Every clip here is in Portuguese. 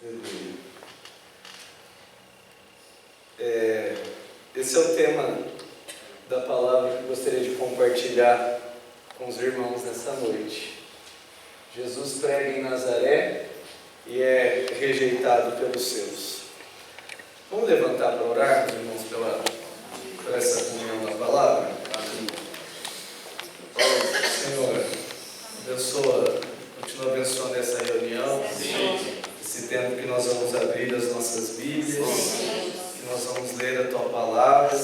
Aleluia. Esse é o tema da palavra que eu gostaria de compartilhar com os irmãos nessa noite. Jesus prega em Nazaré e é rejeitado pelos seus. Vamos levantar para orar, meus irmãos, por essa comunhão da palavra? Senhor, abençoa, continua abençoando essa reunião, esse tempo que nós vamos abrir as nossas Bíblias, que nós vamos ler a Tua palavra.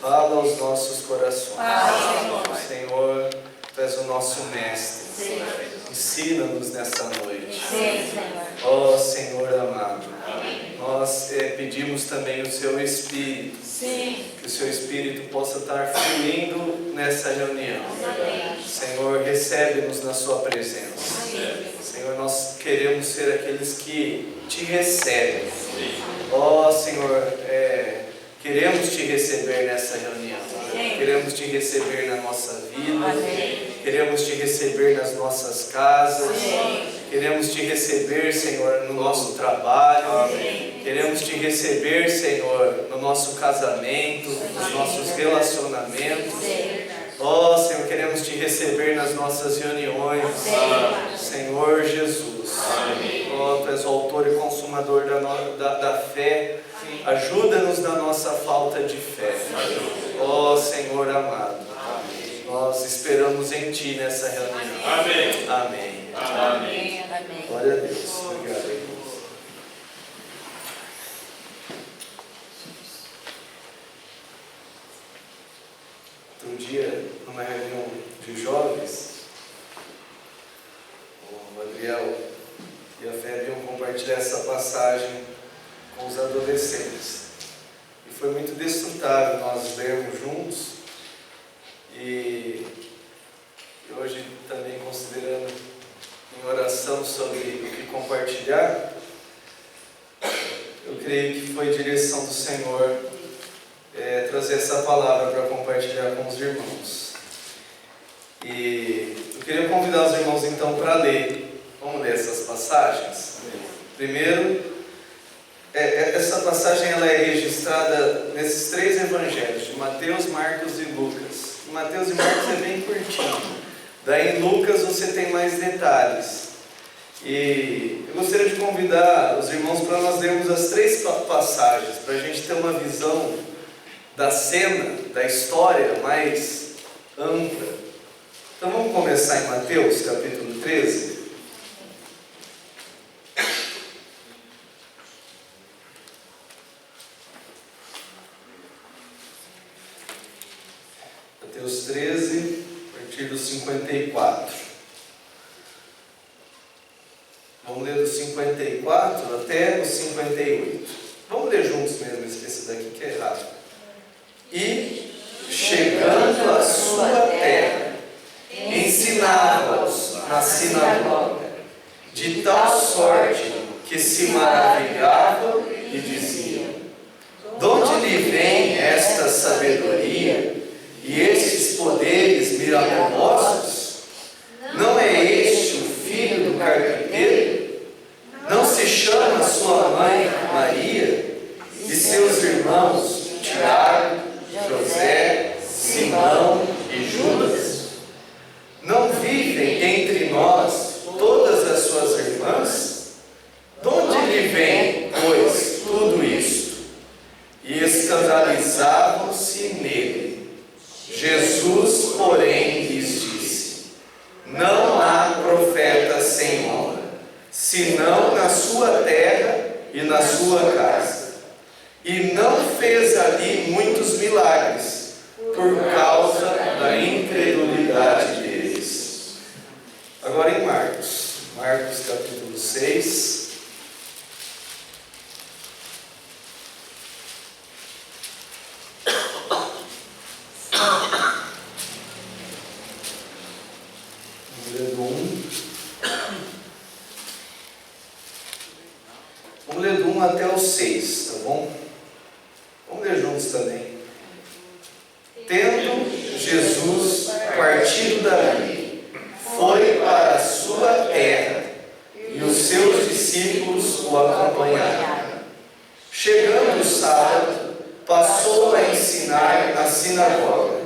Fala aos nossos corações. Senhor, Tu és o nosso mestre. Ensina-nos nessa noite. Ó Senhor amado, nós pedimos também o Seu Espírito, que o Seu Espírito possa estar fluindo nessa reunião. Senhor, recebe-nos na Sua presença. Senhor, nós queremos ser aqueles que Te recebem. Ó Senhor, queremos Te receber nessa reunião. Queremos Te receber na nossa vida. Queremos Te receber nas nossas casas. Queremos Te receber, Senhor, no nosso trabalho. Queremos Te receber, Senhor, no nosso casamento, nos nossos relacionamentos. Ó Senhor, queremos Te receber nas nossas reuniões. Senhor Jesus. Ó, Tu és o autor e consumador da fé. Ajuda-nos na nossa falta de fé. Ó Senhor amado, nós esperamos em Ti nessa reunião. Amém. Glória a Deus. Obrigado, irmãos. Outro dia, numa reunião de jovens, o Adriel e a Fé iam compartilhar essa passagem com os adolescentes. E foi muito desfrutável nós lermos juntos. E hoje também considerando em oração sobre o que compartilhar, eu creio que foi direção do Senhor trazer essa palavra para compartilhar com os irmãos. E eu queria convidar os irmãos então para ler. Vamos ler essas passagens? Primeiro, essa passagem ela é registrada nesses três evangelhos, de Mateus, Marcos e Lucas. Em Mateus e Marcos é bem curtinho. Daí em Lucas você tem mais detalhes. E eu gostaria de convidar os irmãos para nós lermos as três passagens, para a gente ter uma visão da cena, da história mais ampla. Então vamos começar em Mateus, capítulo 13. Mateus 13, a partir do 54. Vamos ler do 54 até o 58. Vamos ler juntos mesmo, esse daqui que é rápido. E, chegando à sua terra, ensinava-os na sinagoga, de tal sorte que se maravilhavam e diziam: de onde lhe vem esta sabedoria e estes poderes miraculosos? Não é este o filho do carpinteiro? Não se chama sua mãe Maria? E seus irmãos Tiago, José, Simão e Judas? Não vivem entre nós todas as suas irmãs? De onde lhe vem, pois, tudo isto? E escandalizavam-se nele. Jesus, porém, lhes disse: não há profeta sem honra, senão na sua terra e na sua casa. E não fez ali muitos milagres, por causa da incredulidade deles. Agora em Marcos capítulo 6. Vamos ler do 1 até o 6, tá bom? Vamos ler juntos também. Tendo Jesus partido dali, foi para a sua terra, e os seus discípulos o acompanharam. Chegando o sábado, passou a ensinar na sinagoga.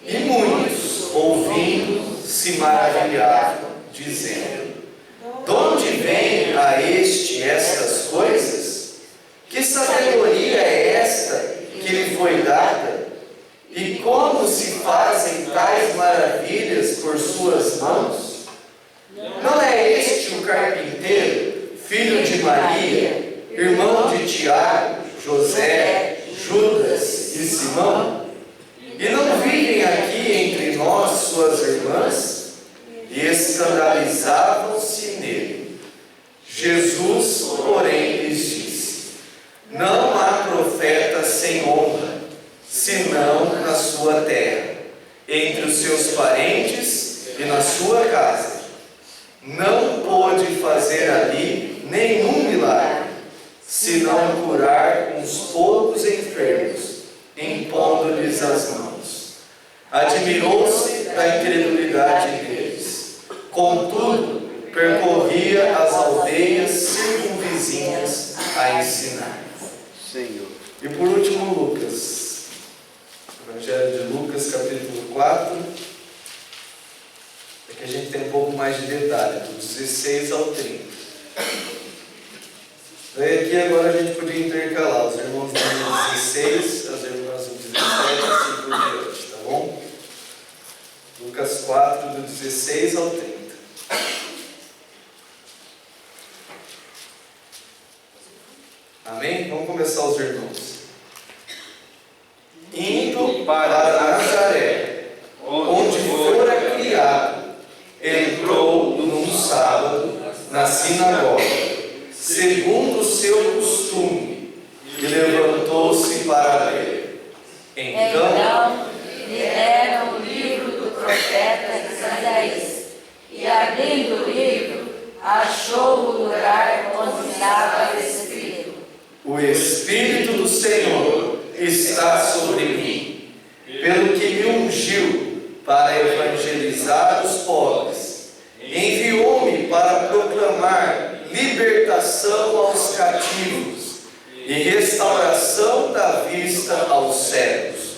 E muitos, ouvindo, se maravilhavam, dizendo: de onde vem a este estas coisas? Que sabedoria é esta que lhe foi dada? E como se fazem tais maravilhas por suas mãos? Não é este o carpinteiro, filho de Maria, irmão de Tiago, José, Judas e Simão? E não vivem aqui entre nós suas irmãs? E escandalizavam-se nele. Jesus, porém, lhes disse: não há profeta sem honra, senão na sua terra, entre os seus parentes e na sua casa. Não pôde fazer ali nenhum milagre, senão curar uns poucos enfermos, impondo-lhes as mãos. Admirou-se da incredulidade deles. Contudo, percorria as aldeias circunvizinhas a ensinar. Senhor. E por último, Lucas. Evangelho de Lucas, capítulo 4. Aqui a gente tem um pouco mais de detalhe, do 16 ao 30. Daí aqui agora a gente podia intercalar os irmãos do 16, as irmãs do 17 e assim por diante, tá bom? Lucas 4, do 16 ao 30. Amém? Vamos começar os irmãos. Indo para Nazaré, onde fora criado, entrou num sábado na sinagoga, segundo o seu costume, e levantou-se para ler. Então lhe deram o livro do profeta Isaías, e abrindo o livro, achou o lugar onde estava escrito: o Espírito do Senhor está sobre mim, pelo que me ungiu para evangelizar os pobres, enviou-me para proclamar libertação aos cativos e restauração da vista aos cegos,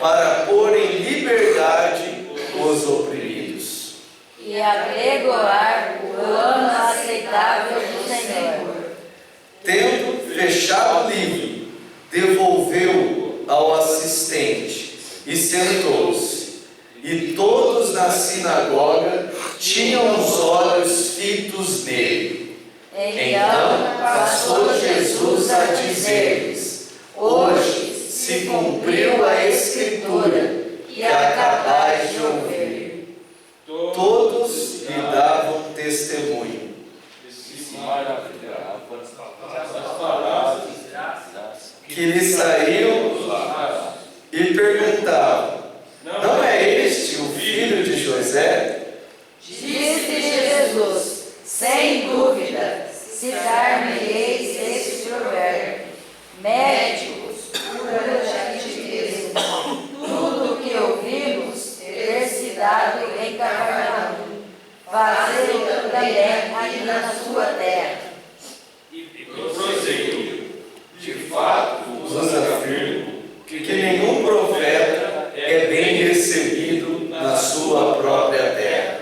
para pôr em liberdade os oprimidos, e apregoar o ano aceitável do Senhor. Tendo fechado o livro, devolveu-o ao assistente e sentou-se. E todos na sinagoga tinham os olhos fitos nele. Então passou Jesus a dizer-lhes: hoje se cumpriu a escritura que acabais de ouvir. Todos lhe davam testemunho. Que lhe saíam e perguntavam: não é este o filho de José? Disse Jesus: sem dúvida, citar-me-eis este provérbio: médicos, cura de ti mesmo. Tudo o que ouvimos ter se dado em Cafarnaum, fazei também aqui na sua terra. De fato, vos afirmo que nenhum profeta é bem recebido na sua própria terra.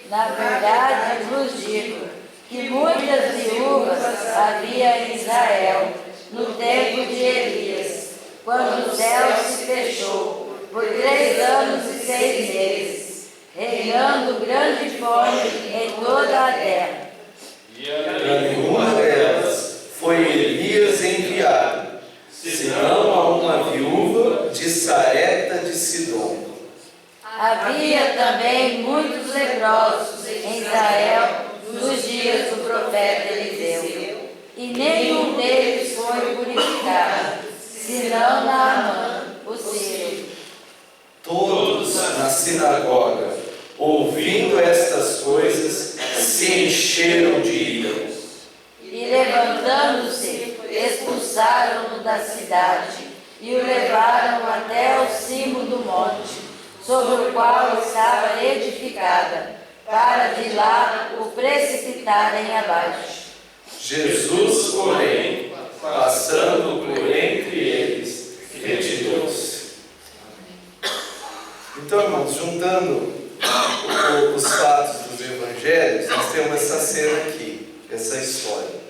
Na verdade vos digo que muitas viúvas havia em Israel no tempo de Elias, quando o céu se fechou por 3 anos e 6 meses, reinando grande fome em toda a terra. Para nenhuma delas foi Elias enviado, senão a uma viúva de Sarepta de Sidom. Havia também muitos leprosos em Israel nos dias do profeta Eliseu, e nenhum deles foi purificado, senão Naamã, o sírio. Todos na sinagoga, ouvindo estas coisas, se encheram de ira. E levantando-se, expulsaram-no da cidade e o levaram até o cimo do monte, sobre o qual estava edificada, para de lá o precipitarem abaixo. Jesus, porém, passando por entre eles, retirou-se. Então, irmãos, juntando os fatos dos evangelhos, nós temos essa cena aqui, essa história.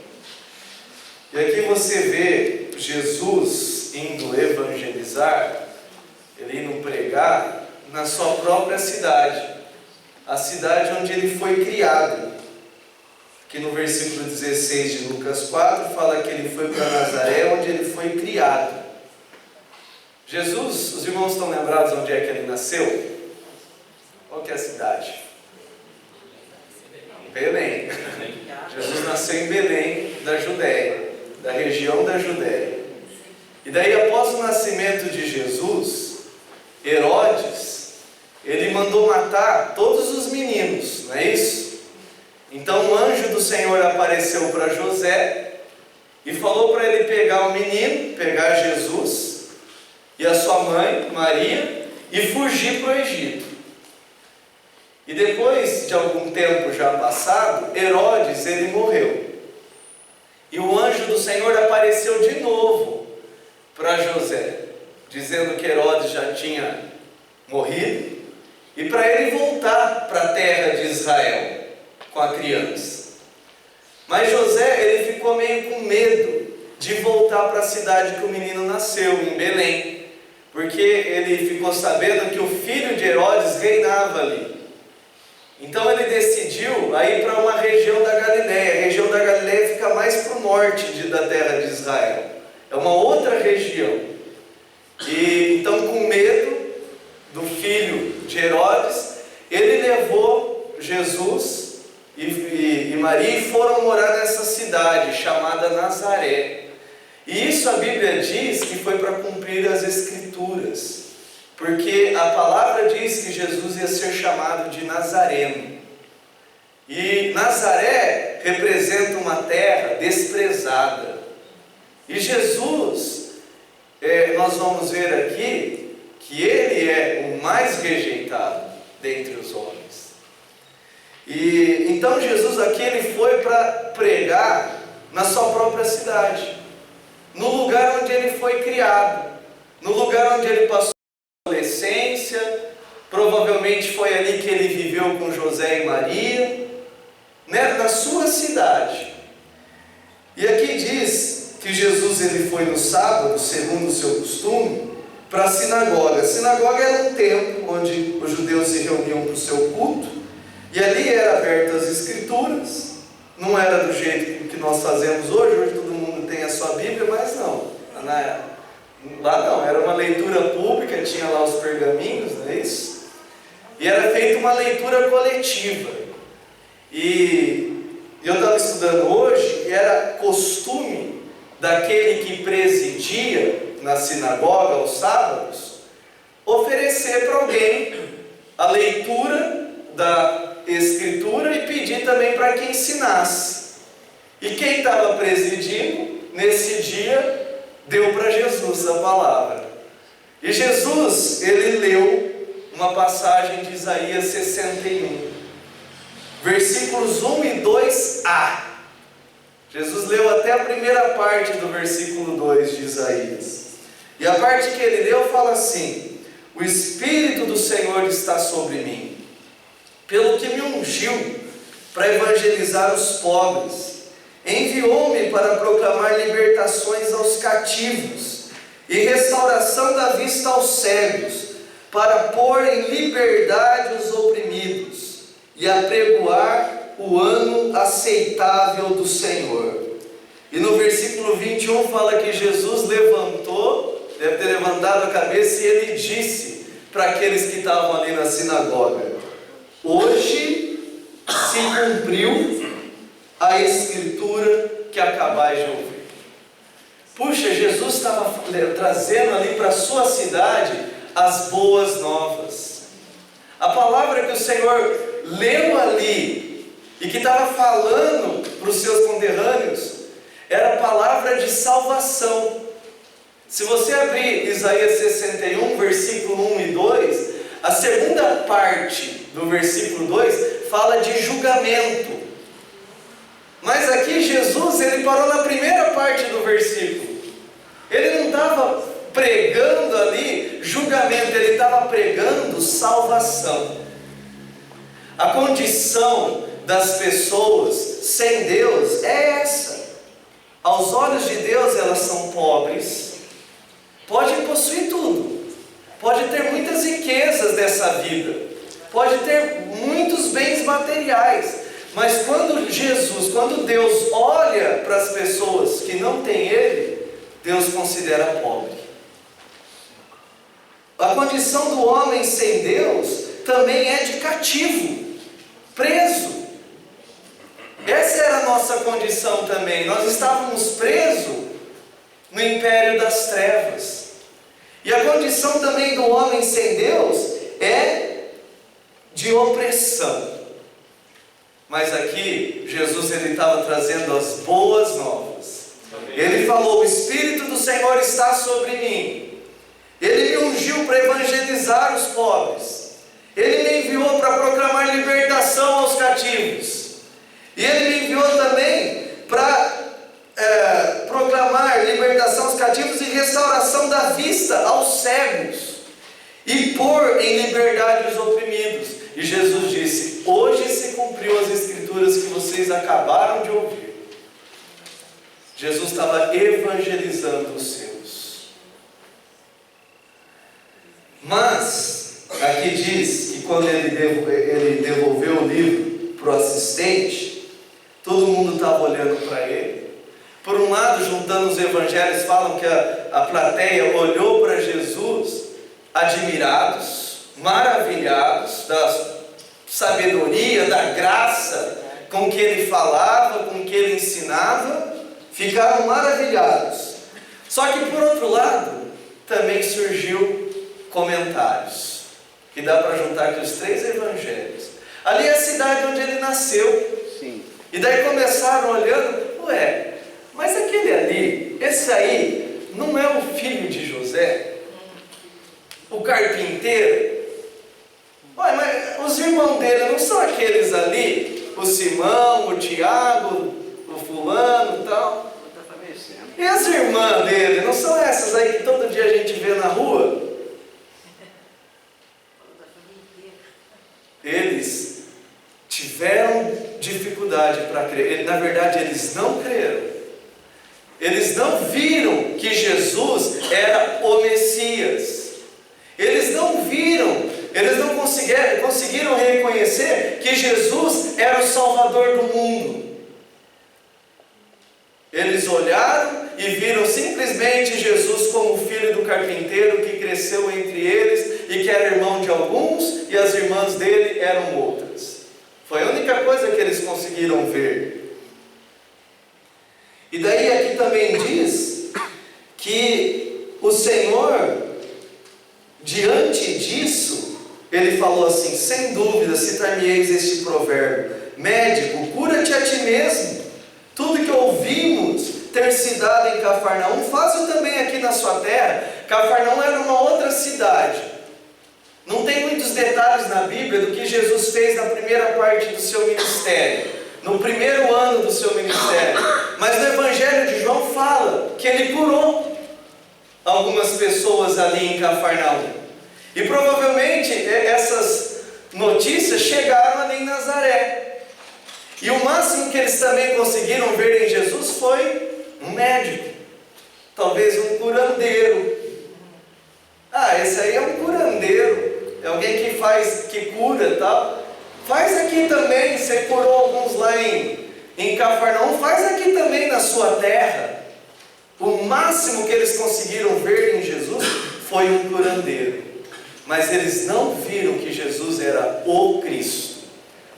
E aqui você vê Jesus indo evangelizar, ele indo pregar na sua própria cidade, a cidade onde ele foi criado. Aqui no versículo 16 de Lucas 4 fala que ele foi para Nazaré, onde ele foi criado. Jesus, os irmãos estão lembrados onde é que ele nasceu? Qual que é a cidade? Belém. Jesus nasceu em Belém, da Judéia, da região da Judéia. E daí, após o nascimento de Jesus, Herodes, ele mandou matar todos os meninos, não é isso? Então o anjo do Senhor apareceu para José e falou para ele pegar o menino, pegar Jesus e a sua mãe, Maria, e fugir para o Egito. E depois de algum tempo já passado, Herodes, ele morreu. E o anjo do Senhor apareceu de novo para José, dizendo que Herodes já tinha morrido, e para ele voltar para a terra de Israel com a criança. Mas José, ele ficou meio com medo de voltar para a cidade que o menino nasceu, em Belém, porque ele ficou sabendo que o filho de Herodes reinava ali. Então ele decidiu ir para uma região da Galileia. A região da Galileia fica mais para o norte da terra de Israel. É uma outra região. E então, com medo do filho de Herodes, ele levou Jesus e Maria e foram morar nessa cidade chamada Nazaré. E isso a Bíblia diz que foi para cumprir as Escrituras, porque a palavra diz que Jesus ia ser chamado de Nazareno. E Nazaré representa uma terra desprezada. E Jesus, nós vamos ver aqui que ele é o mais rejeitado dentre os homens. E então Jesus aqui ele foi para pregar na sua própria cidade, no lugar onde ele foi criado, no lugar onde ele passou a adolescência. Provavelmente foi ali que ele viveu com José e Maria, né, na sua cidade. E aqui diz que Jesus ele foi no sábado, segundo o seu costume, para a sinagoga. A sinagoga era um templo onde os judeus se reuniam para o seu culto, e ali era aberto as Escrituras. Não era do jeito que nós fazemos hoje. Hoje todo mundo tem a sua Bíblia, mas não. Lá não, era uma leitura pública, tinha lá os pergaminhos, não é isso? E era feita uma leitura coletiva. E eu estava estudando hoje, e era costume daquele que presidia na sinagoga aos sábados, oferecer para alguém a leitura da Escritura e pedir também para que ensinasse. E quem estava presidindo nesse dia deu para Jesus a palavra. E Jesus, ele leu uma passagem de Isaías 61, versículos 1 e 2a. Jesus leu até a primeira parte do versículo 2 de Isaías. E a parte que ele leu fala assim: o Espírito do Senhor está sobre mim, pelo que me ungiu para evangelizar os pobres, enviou-me para proclamar libertações aos cativos e restauração da vista aos cegos, para pôr em liberdade os oprimidos e apregoar o ano aceitável do Senhor. E no versículo 21 fala que Jesus levantou, deve ter levantado a cabeça, e ele disse para aqueles que estavam ali na sinagoga: hoje se cumpriu a Escritura que acabais de ouvir. Puxa, Jesus estava trazendo ali para a sua cidade as boas novas. A palavra que o Senhor leu ali e que estava falando para os seus conterrâneos era a palavra de salvação. Se você abrir Isaías 61, versículo 1 e 2, a segunda parte do versículo 2 fala de julgamento. Mas aqui Jesus, ele parou na primeira parte do versículo. Ele não estava pregando ali julgamento, ele estava pregando salvação. A condição das pessoas sem Deus é essa. Aos olhos de Deus elas são pobres, podem possuir tudo, pode ter muitas riquezas dessa vida, pode ter muitos bens materiais, mas quando Deus olha para as pessoas que não têm Ele, Deus considera pobre. A condição do homem sem Deus também é de cativo, preso. Essa era a nossa condição também. Nós estávamos presos no império das trevas. E a condição também do homem sem Deus é de opressão. Mas aqui Jesus estava trazendo as boas novas. Ele falou: o Espírito do Senhor está sobre mim. Ele me ungiu para evangelizar os pobres. Ele me enviou para proclamar libertação aos cativos. E Ele me enviou também para proclamar libertação aos cativos e restauração da vista aos cegos, e pôr em liberdade os oprimidos. E Jesus disse: hoje se cumpriu as escrituras que vocês acabaram de ouvir. Jesus estava evangelizando os seus. Mas aqui diz que quando ele devolveu o livro para o assistente, todo mundo estava olhando para ele. Por um lado, juntando os evangelhos, falam que a plateia olhou para Jesus admirados, maravilhados da sabedoria, da graça com que ele falava, com que ele ensinava, ficaram maravilhados. Só que por outro lado, também surgiu comentários, que dá para juntar aqui os 3 evangelhos. Ali é a cidade onde ele nasceu. Sim. E daí começaram olhando: ué, mas aquele ali, esse aí, não é o filho de José? O carpinteiro? Ué, mas os irmãos dele não são aqueles ali? O Simão, o Tiago, o fulano e tal? E as irmãs dele, não são essas aí que todo dia a gente vê na rua? Eles tiveram dificuldade para crer. Na verdade, eles não creram. Eles não viram que Jesus era o Messias. Eles não viram, eles não conseguiram reconhecer que Jesus era o Salvador do mundo. Eles olharam e viram simplesmente Jesus como o filho do carpinteiro que cresceu entre eles e que era irmão de alguns, e as irmãs dele eram outras. Foi a única coisa que eles conseguiram ver. E daí aqui também diz que o Senhor, diante disso, ele falou assim: sem dúvida citar-me-eis este provérbio: médico, cura-te a ti mesmo. Tudo que ouvimos ter se dado em Cafarnaum, faz-o também aqui na sua terra. Cafarnaum era uma outra cidade. Não tem muitos detalhes na Bíblia do que Jesus fez na primeira parte do seu ministério, no primeiro ano do seu ministério. Mas no Evangelho de João fala que ele curou algumas pessoas ali em Cafarnaum. E provavelmente essas notícias chegaram ali em Nazaré. E o máximo que eles também conseguiram ver em Jesus foi um médico, talvez um curandeiro. Ah, esse aí é um curandeiro, é alguém que cura e tal. Faz aqui também, você curou alguns lá em Cafarnaum, faz aqui também na sua terra. O máximo que eles conseguiram ver em Jesus foi um curandeiro. Mas eles não viram que Jesus era o Cristo,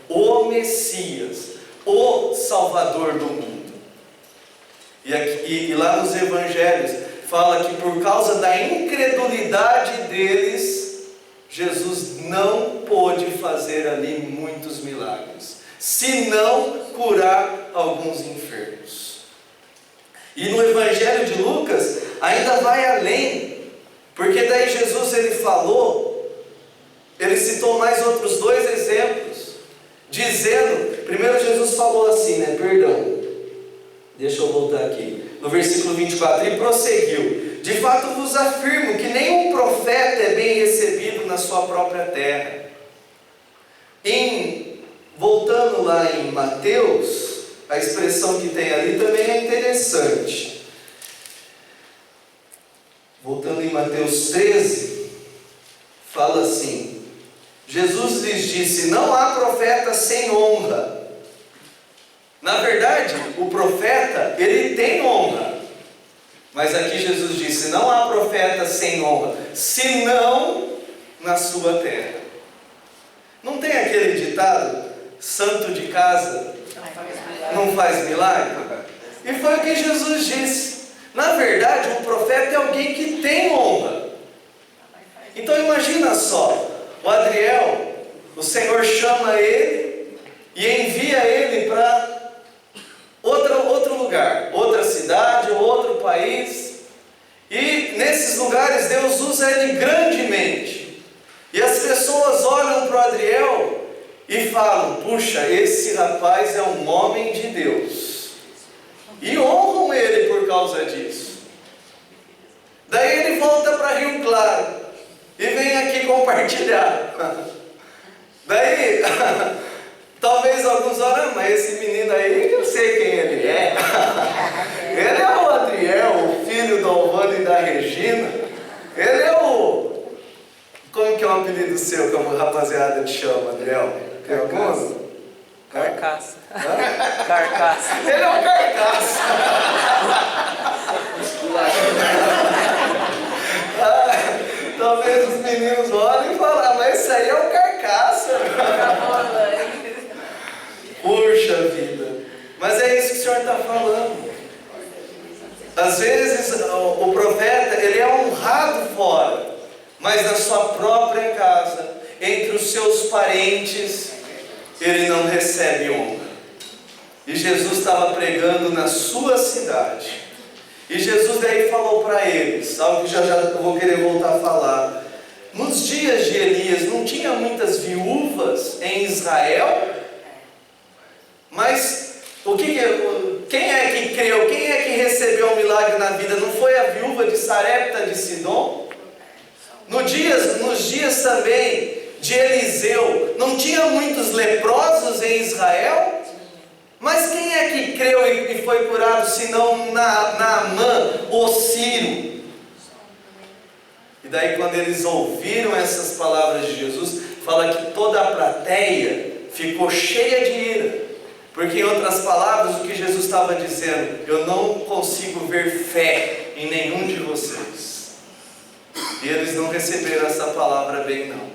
o Messias, o Salvador do mundo. E lá nos Evangelhos fala que por causa da incredulidade deles, Jesus não pôde fazer ali muitos milagres, senão curar alguns enfermos. E no Evangelho de Lucas ainda vai além, porque daí Jesus ele citou mais outros 2 exemplos, dizendo, primeiro Jesus falou assim, Deixa eu voltar aqui. No versículo 24, e prosseguiu: de fato vos afirmo que nenhum profeta é bem recebido na sua própria terra. Voltando lá em Mateus, a expressão que tem ali também é interessante. Voltando em Mateus 13, fala assim: Jesus lhes disse: não há profeta sem honra. Na verdade, o profeta, ele tem honra. Mas aqui Jesus disse: não há profeta sem honra, senão na sua terra. Não tem aquele ditado: santo de casa não faz milagre? E foi o que Jesus disse. Na verdade, um profeta é alguém que tem honra. Então imagina só, o Adriel, o Senhor chama ele e envia ele para outro lugar, outra cidade, outro país. E nesses lugares Deus usa ele grandemente. E as pessoas olham para o Adriel e falam: puxa, esse rapaz é um homem de Deus. E honram ele por causa disso. Daí ele volta para Rio Claro e vem aqui compartilhar. Daí, talvez alguns olhem: mas esse menino aí, eu sei quem ele é. Ele é o Adriel, o filho do Alvano e da Regina. Ele é o... Como que é o apelido seu, como a rapaziada te chama, Adriel? Tem algum? Carcaça. Carcaça. Ele é um carcaça. Talvez os meninos olhem e falem: mas isso aí é um carcaça. Puxa vida. Mas é isso que o Senhor está falando. Às vezes o profeta, ele é honrado fora, mas na sua própria casa, entre os seus parentes, ele não recebe honra. E Jesus estava pregando na sua cidade. E Jesus daí falou para eles, algo que já eu vou querer voltar a falar. Nos dias de Elias não tinha muitas viúvas em Israel? Mas quem é que creu? Quem é que recebeu um milagre na vida? Não foi a viúva de Sarepta de Sidom? Nos dias também de Eliseu, não tinha muitos leprosos em Israel? Mas quem é que creu e foi curado, senão Naamã, o sírio? E daí, quando eles ouviram essas palavras de Jesus, fala que toda a plateia ficou cheia de ira. Porque, em outras palavras, o que Jesus estava dizendo: eu não consigo ver fé em nenhum de vocês. E eles não receberam essa palavra bem, não.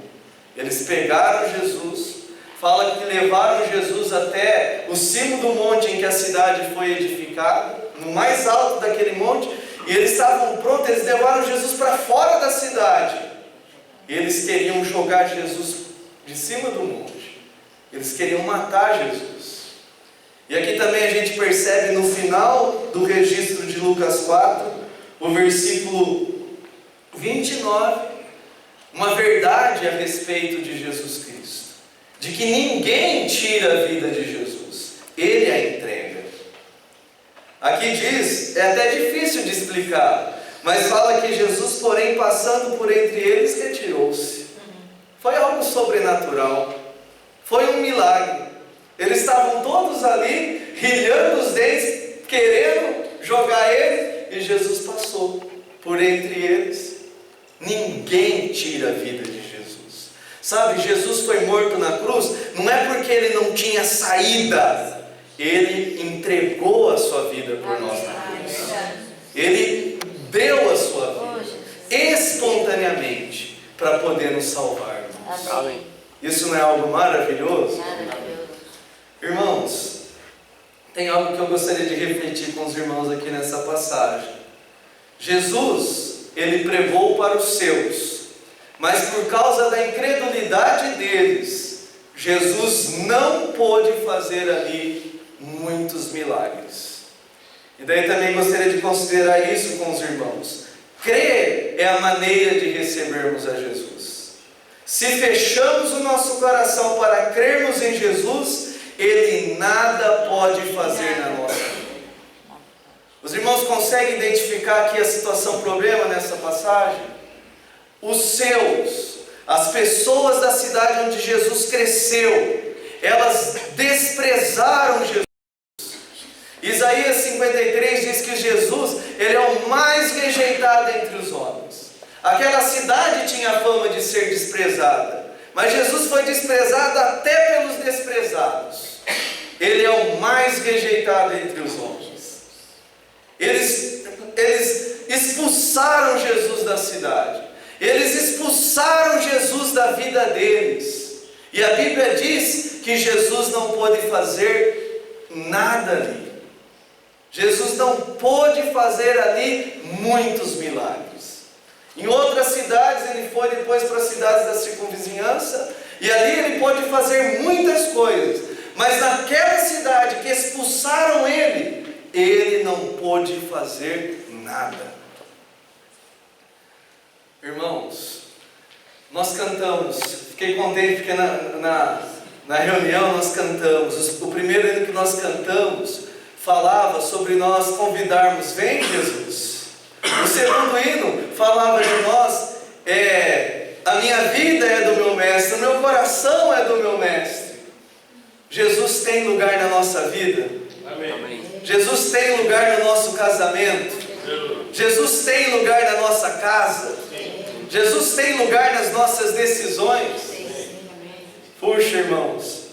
Eles pegaram Jesus, fala que levaram Jesus até o cimo do monte em que a cidade foi edificada, no mais alto daquele monte, e eles estavam prontos, eles levaram Jesus para fora da cidade. E eles queriam jogar Jesus de cima do monte. Eles queriam matar Jesus. E aqui também a gente percebe no final do registro de Lucas 4, o versículo 29, uma verdade a respeito de Jesus Cristo, de que ninguém tira a vida de Jesus, Ele a entrega. Aqui diz, é até difícil de explicar, mas fala que Jesus, porém, passando por entre eles, retirou-se. Foi algo sobrenatural, foi um milagre. Eles estavam todos ali, rilhando os dentes, querendo jogar ele, e Jesus passou por entre eles. Ninguém tira a vida de Jesus. Sabe, Jesus foi morto na cruz, não é porque ele não tinha saída, ele entregou a sua vida por nós na cruz. Ele deu a sua vida espontaneamente para poder nos salvar. Amém. Isso não é algo maravilhoso? Irmãos, tem algo que eu gostaria de refletir com os irmãos aqui nessa passagem. Jesus, ele pregou para os seus, mas por causa da incredulidade deles, Jesus não pôde fazer ali muitos milagres. E daí também gostaria de considerar isso com os irmãos. Crer é a maneira de recebermos a Jesus. Se fechamos o nosso coração para crermos em Jesus, Ele nada pode fazer na nossa vida. Os irmãos conseguem identificar aqui a situação problema nessa passagem? Os seus, as pessoas da cidade onde Jesus cresceu, elas desprezaram Jesus. Isaías 53 diz que Jesus, ele é o mais rejeitado entre os homens. Aquela cidade tinha fama de ser desprezada, mas Jesus foi desprezado até pelos desprezados. Ele é o mais rejeitado entre os homens. Eles expulsaram Jesus da cidade. Eles expulsaram Jesus da vida deles. E a Bíblia diz que Jesus não pôde fazer nada ali. Jesus não pôde fazer ali muitos milagres. Em outras cidades, ele foi depois para as cidades da circunvizinhança, e ali ele pôde fazer muitas coisas. Mas naquela cidade que expulsaram ele não pôde fazer nada. Irmãos, nós cantamos, fiquei contente porque na reunião nós cantamos. O primeiro hino que nós cantamos falava sobre nós convidarmos, vem Jesus. O segundo hino falava de nós, a minha vida é do meu mestre, o meu coração é do meu mestre. Jesus tem lugar na nossa vida. Amém. Jesus tem lugar no nosso casamento. Jesus tem lugar na nossa casa. Jesus tem lugar nas nossas decisões. Puxa, irmãos,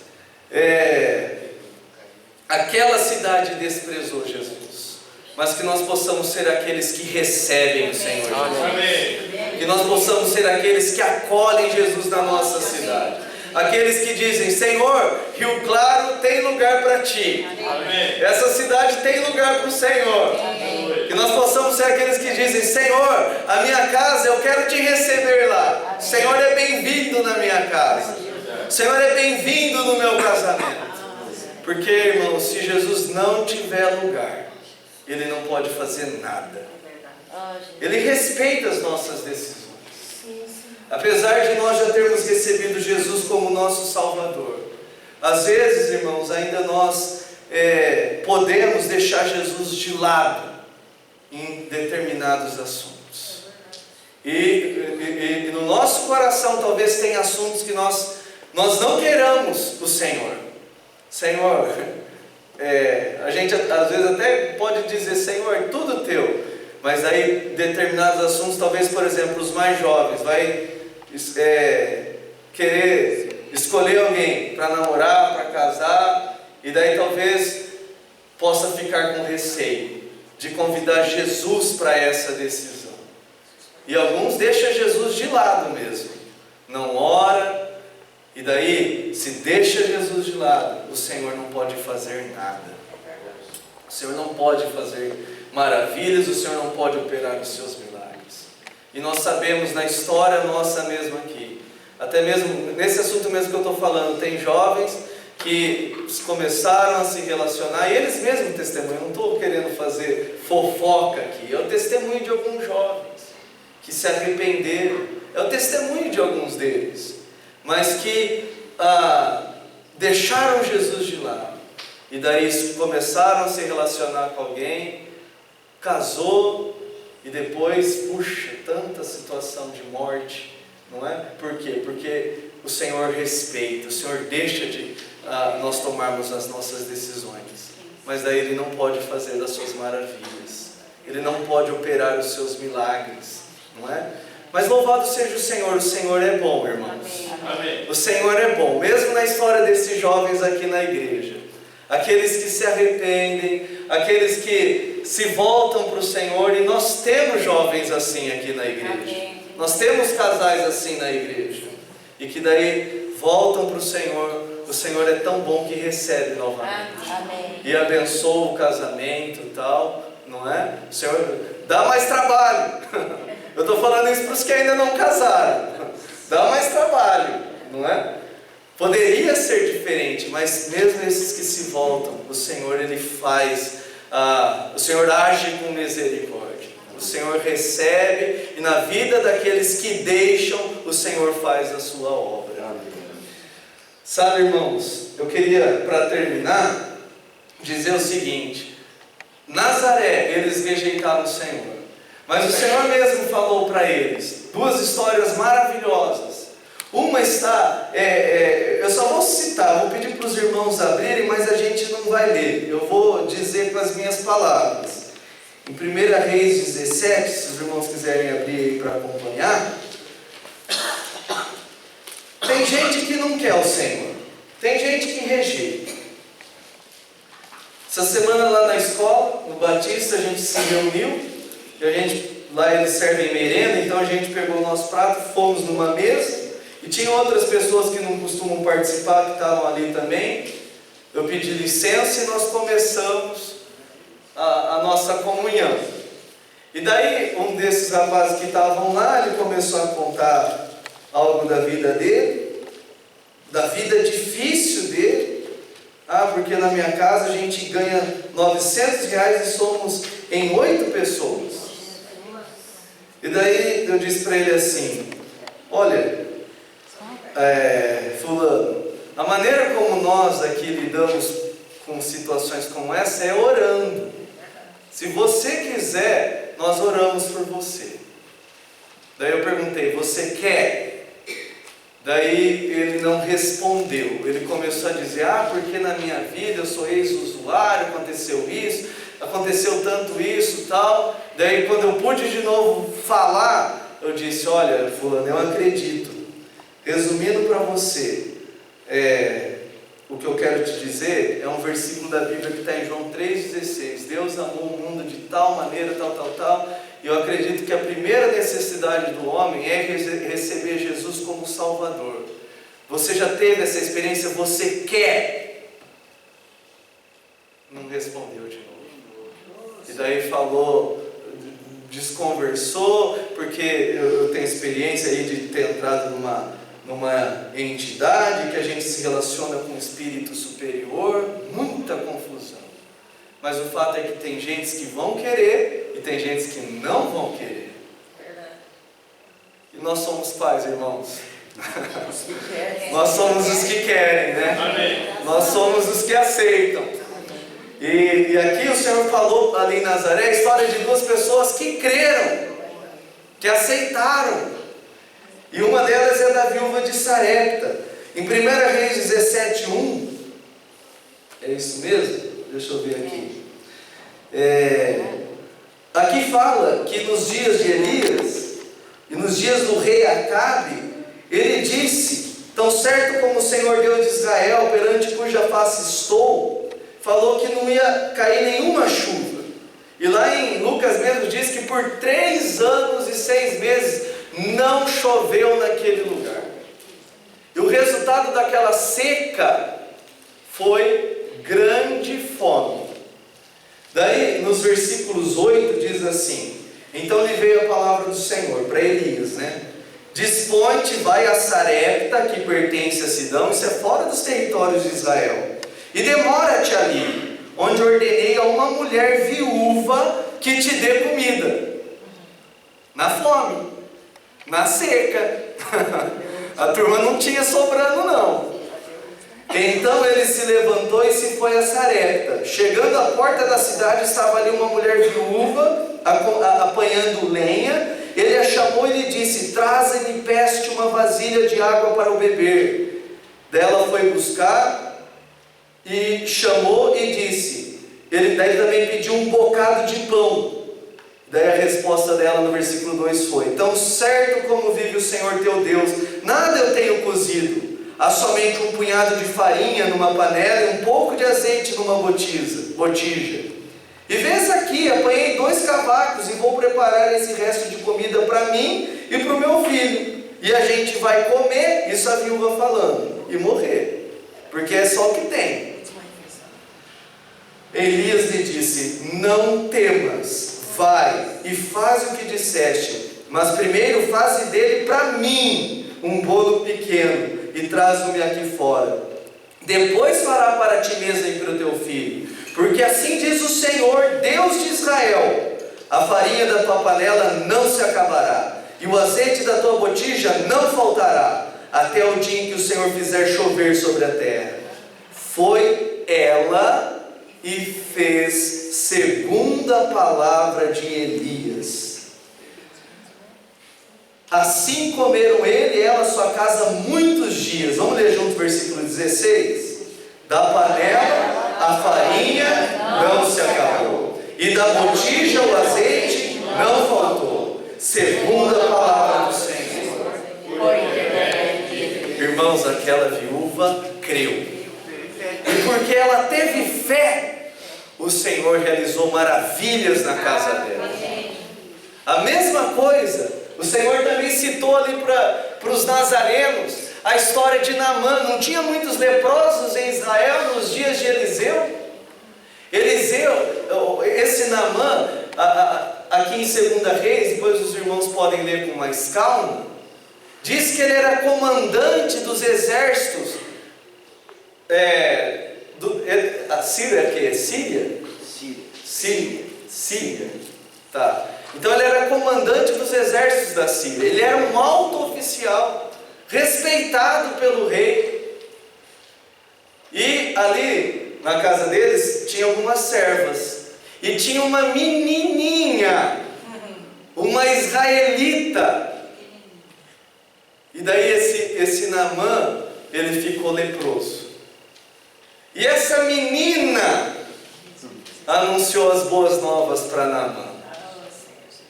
aquela cidade desprezou Jesus, mas que nós possamos ser aqueles que recebem o Senhor Jesus. Que nós possamos ser aqueles que acolhem Jesus na nossa cidade. Aqueles que dizem, Senhor, Rio Claro tem lugar para Ti. Amém. Essa cidade tem lugar para o Senhor. Amém. Que nós possamos ser aqueles que dizem, Senhor, a minha casa eu quero Te receber lá. Amém. Senhor é bem-vindo na minha casa. Senhor é bem-vindo no meu casamento. Porque, irmãos, se Jesus não tiver lugar, Ele não pode fazer nada. Ele respeita as nossas decisões. Apesar de nós já termos recebido Jesus como nosso Salvador, às vezes, irmãos, ainda nós podemos deixar Jesus de lado em determinados assuntos. E no nosso coração talvez tenha assuntos que nós não queiramos o Senhor. Senhor, a gente às vezes até pode dizer, Senhor, tudo Teu. Mas aí determinados assuntos, talvez, por exemplo, os mais jovens, vai querer escolher alguém para namorar, para casar, e daí talvez possa ficar com receio de convidar Jesus para essa decisão. E alguns deixam Jesus de lado mesmo, não ora, e daí se deixa Jesus de lado, o Senhor não pode fazer nada. O Senhor não pode fazer maravilhas, o Senhor não pode operar os seus milagres. E nós sabemos na história nossa mesmo aqui, até mesmo nesse assunto mesmo que eu estou falando, tem jovens que começaram a se relacionar, e eles mesmos testemunham, não estou querendo fazer fofoca aqui, é o testemunho de alguns jovens que se arrependeram, é o testemunho de alguns deles, mas que deixaram Jesus de lado, e daí começaram a se relacionar com alguém, casou, e depois, puxa, tanta situação de morte, não é? Por quê? Porque o Senhor respeita, o Senhor deixa de nós tomarmos as nossas decisões, mas daí Ele não pode fazer as suas maravilhas, Ele não pode operar os seus milagres, não é? Mas louvado seja o Senhor é bom, irmãos. Amém. O Senhor é bom, mesmo na história desses jovens aqui na igreja. Aqueles que se arrependem, aqueles que se voltam para o Senhor, e nós temos jovens assim aqui na igreja. Amém. Nós temos casais assim na igreja, e que daí voltam para o Senhor é tão bom que recebe novamente. Amém. E abençoa o casamento e tal, não é? O Senhor dá mais trabalho. Eu estou falando isso para os que ainda não casaram. Dá mais trabalho, não é? Poderia ser diferente, mas mesmo esses que se voltam, o Senhor Ele faz, o Senhor age com misericórdia. O Senhor recebe, e na vida daqueles que deixam, o Senhor faz a sua obra. Amém. Sabe, irmãos, eu queria, para terminar, dizer o seguinte: Nazaré, eles rejeitaram o Senhor. Mas o Senhor mesmo falou para eles duas histórias maravilhosas. Uma está, eu só vou citar, vou pedir para os irmãos abrirem, mas a gente não vai ler. Eu vou dizer com as minhas palavras. Em 1 Reis 17, se os irmãos quiserem abrir aí para acompanhar. Tem gente que não quer o Senhor. Tem gente que rejeita. Essa semana lá na escola, no Batista, a gente se reuniu. E lá eles servem merenda, então a gente pegou o nosso prato, fomos numa mesa. E tinha outras pessoas que não costumam participar, que estavam ali também. Eu pedi licença e nós começamos a nossa comunhão. E daí, um desses rapazes que estavam lá, ele começou a contar algo da vida dele, da vida difícil dele. Porque na minha casa a gente ganha R$900 e somos em 8 pessoas. E daí eu disse para ele assim: olha, fulano, a maneira como nós aqui lidamos com situações como essa é orando. Se você quiser, nós oramos por você. Daí eu perguntei: você quer? Daí ele não respondeu. Ele começou a dizer: porque na minha vida eu sou ex-usuário, aconteceu isso, aconteceu tanto isso, tal. Daí quando eu pude de novo falar, eu disse: olha, fulano, eu acredito. Resumindo para você, o que eu quero te dizer é um versículo da Bíblia que está em João 3,16. Deus amou o mundo de tal maneira, tal. E eu acredito que a primeira necessidade do homem é receber Jesus como Salvador. Você já teve essa experiência? Você quer? Não respondeu de novo. E daí falou, desconversou, porque eu tenho experiência aí de ter entrado numa entidade que a gente se relaciona com um espírito superior, muita confusão. Mas o fato é que tem gente que vão querer e tem gente que não vão querer. Verdade. E nós somos quais, irmãos? Nós somos os que querem, né? Amém. Nós somos os que aceitam. E aqui o Senhor falou ali em Nazaré a história de duas pessoas que creram, que aceitaram. E uma delas é da viúva de Sarepta. Em 1 Reis 17:1, é isso mesmo? Deixa eu ver aqui. Aqui fala que nos dias de Elias e nos dias do rei Acabe, ele disse: tão certo como o Senhor Deus de Israel, perante cuja face estou, falou que não ia cair nenhuma chuva. E lá em Lucas mesmo diz que por 3 anos e 6 meses não choveu naquele lugar. E o resultado daquela seca foi grande fome. Daí nos versículos 8 diz assim: então lhe veio a palavra do Senhor para Elias, né? Dispõe-te, vai a Sarepta, que pertence a Sidão, isso é fora dos territórios de Israel, e demora-te ali, onde ordenei a uma mulher viúva que te dê comida. Na fome, na seca. A turma não tinha sobrando não. Então ele se levantou e se foi a Sarepta. Chegando à porta da cidade, estava ali uma mulher viúva apanhando lenha. Ele a chamou e lhe disse: traze-me, peste, uma vasilha de água para o beber. Daí ela foi buscar e chamou e disse. Daí também pediu um bocado de pão. Daí a resposta dela no versículo 2 foi: tão certo como vive o Senhor teu Deus, nada eu tenho cozido, há somente um punhado de farinha numa panela e um pouco de azeite numa botija. E vês aqui, apanhei 2 cavacos e vou preparar esse resto de comida para mim e para o meu filho. E a gente vai comer, isso a viúva falando, e morrer, porque é só o que tem. Elias lhe disse: não temas, vai e faz o que disseste, mas primeiro faze dele para mim um bolo pequeno e traz-o-me aqui fora. Depois fará para ti mesa e para o teu filho, porque assim diz o Senhor, Deus de Israel: a farinha da tua panela não se acabará, e o azeite da tua botija não faltará, até o dia em que o Senhor fizer chover sobre a terra. Foi ela e fez segundo a palavra de Elias. Assim comeram ele e ela sua casa muitos dias. Vamos ler junto o versículo 16. Da panela a farinha não se acabou, e da botija o azeite não faltou, segundo a palavra do Senhor. Irmãos, aquela viúva creu, e porque ela teve fé, o Senhor realizou maravilhas na casa dela. A mesma coisa, o Senhor também citou ali para os nazarenos a história de Naamã. Não tinha muitos leprosos em Israel nos dias de Eliseu? Esse Naamã, aqui em 2 Reis, depois os irmãos podem ler com mais calma, diz que ele era comandante dos exércitos. A Síria, que é Síria? Síria. Tá. Então ele era comandante dos exércitos da Síria. Ele era um alto oficial, respeitado pelo rei. E ali na casa deles tinha algumas servas, e tinha uma menininha, uma israelita. E daí esse Naamã, ele ficou leproso. E essa menina anunciou as boas novas para Naamã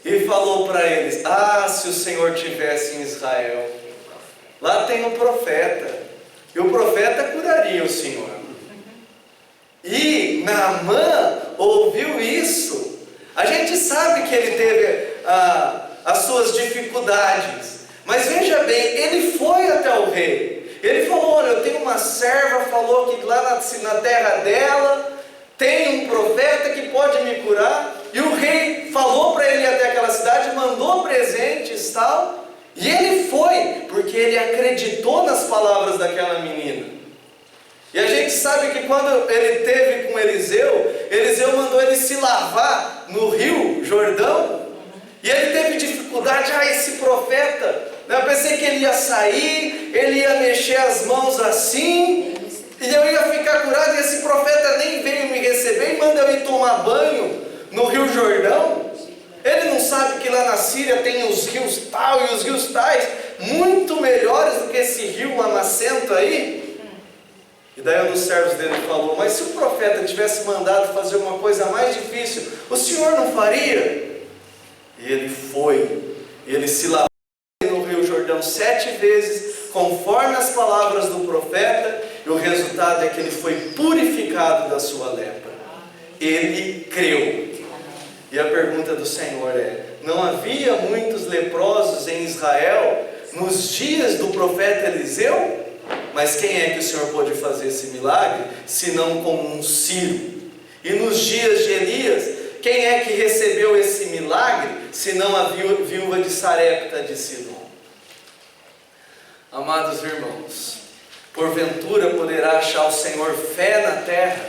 e falou para eles: se o Senhor tivesse em Israel, lá tem um profeta, e o profeta curaria o Senhor. E Naamã ouviu isso. A gente sabe que ele teve as suas dificuldades, mas veja bem, ele foi até o rei. Ele falou: olha, eu tenho uma serva, falou que lá na terra dela tem um profeta que pode me curar. E o rei falou para ele ir até aquela cidade, mandou presentes e tal. E ele foi, porque ele acreditou nas palavras daquela menina. E a gente sabe que quando ele teve com Eliseu mandou ele se lavar no rio Jordão. E ele teve dificuldade. Esse profeta, eu pensei que ele ia sair, ele ia mexer as mãos assim, e eu ia ficar curado, e esse profeta nem veio me receber e manda eu ir tomar banho no rio Jordão. Ele não sabe que lá na Síria tem os rios tal e os rios tais, muito melhores do que esse rio lamacento aí. E daí um dos servos dele falou: mas se o profeta tivesse mandado fazer uma coisa mais difícil, o senhor não faria? E ele foi, ele se lavou no rio Jordão 7 vezes, conforme as palavras do profeta, e o resultado é que ele foi purificado da sua lepra. Ele creu. E a pergunta do Senhor é: não havia muitos leprosos em Israel nos dias do profeta Eliseu? Mas quem é que o Senhor pôde fazer esse milagre, senão com um Ciro? E nos dias de Elias, quem é que recebeu esse milagre, senão a viúva de Sarepta de Sidom? Amados irmãos, porventura poderá achar o Senhor fé na terra?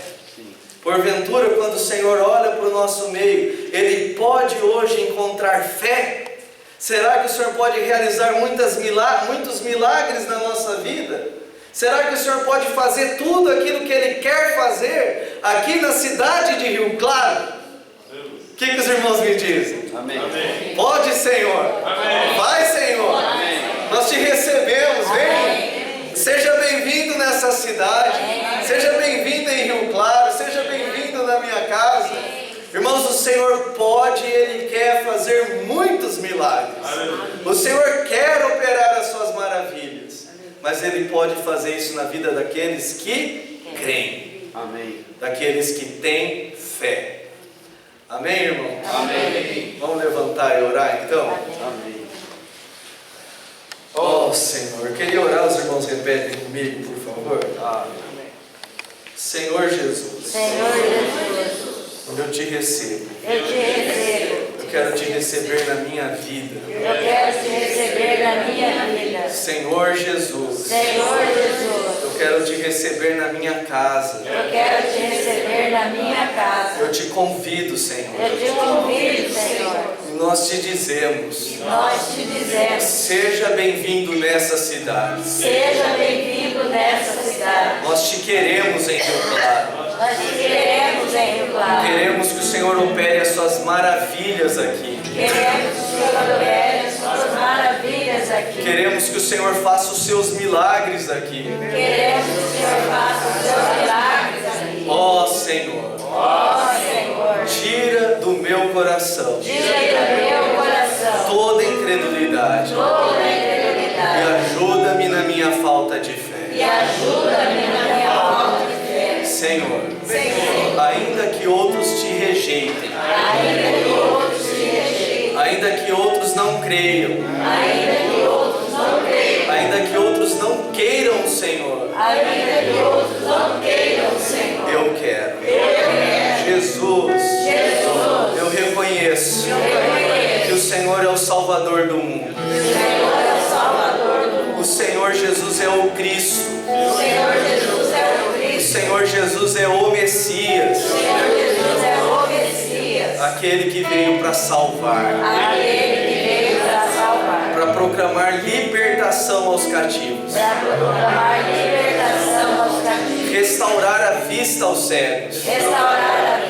Porventura, quando o Senhor olha para o nosso meio, Ele pode hoje encontrar fé? Será que o Senhor pode realizar muitos milagres na nossa vida? Será que o Senhor pode fazer tudo aquilo que Ele quer fazer aqui na cidade de Rio Claro? O que os irmãos me dizem? Amém. Pode, Senhor. Amém. Vai, Senhor. Amém. Nós te recebemos. Vem. Seja bem-vindo nessa cidade. Seja bem-vindo em Rio Claro. Seja bem-vindo na minha casa. Irmãos, o Senhor pode e Ele quer fazer muitos milagres. O Senhor quer operar as suas maravilhas, mas Ele pode fazer isso na vida daqueles que creem. Amém. Daqueles que têm fé. Amém, irmão? Amém. Vamos levantar e orar então? Amém. Oh, Senhor, eu queria orar, os irmãos repetem comigo, por favor. Amém. Senhor Jesus, Senhor Jesus, eu te recebo. eu te recebo. Eu quero te receber na minha vida. Eu quero te receber na minha vida. Senhor Jesus, Senhor Jesus, eu quero te receber na minha casa. eu quero te receber na minha casa. Eu te convido, Senhor. Eu te convido, Senhor. E nós te dizemos: Nós te dizemos: seja bem-vindo nessa cidade. seja bem-vindo nessa cidade. Nós te queremos em Rio Claro. Nós te queremos em Rio claro. Queremos que o Senhor opere as suas maravilhas aqui. Queremos que o Senhor opere as suas maravilhas aqui. Queremos que o Senhor faça os seus milagres aqui. Queremos que o Senhor faça os seus milagres aqui. Ó Senhor, Ó Senhor, tira do meu coração tira do meu coração toda incredulidade toda e incredulidade ajuda-me na minha falta de fé. e ajuda-me na minha falta de fé. Senhor, Senhor, ainda que outros te rejeitem, ainda que outros te rejeitem, ainda que outros não creiam, ainda que outros não creiam, ainda que outros não queiram, Senhor, ainda que outros não queiram, Senhor, eu quero. Jesus, eu reconheço que o Senhor é o Salvador do mundo. o Senhor é o Salvador do mundo. O Senhor Jesus é o Cristo. O Senhor Jesus é o O Cristo. Senhor Jesus é o Messias, O Senhor Jesus é o Messias, aquele que veio para salvar, aquele que veio para salvar, para proclamar libertação aos cativos, para proclamar libertação aos cativos, restaurar a vista aos cegos, restaurar a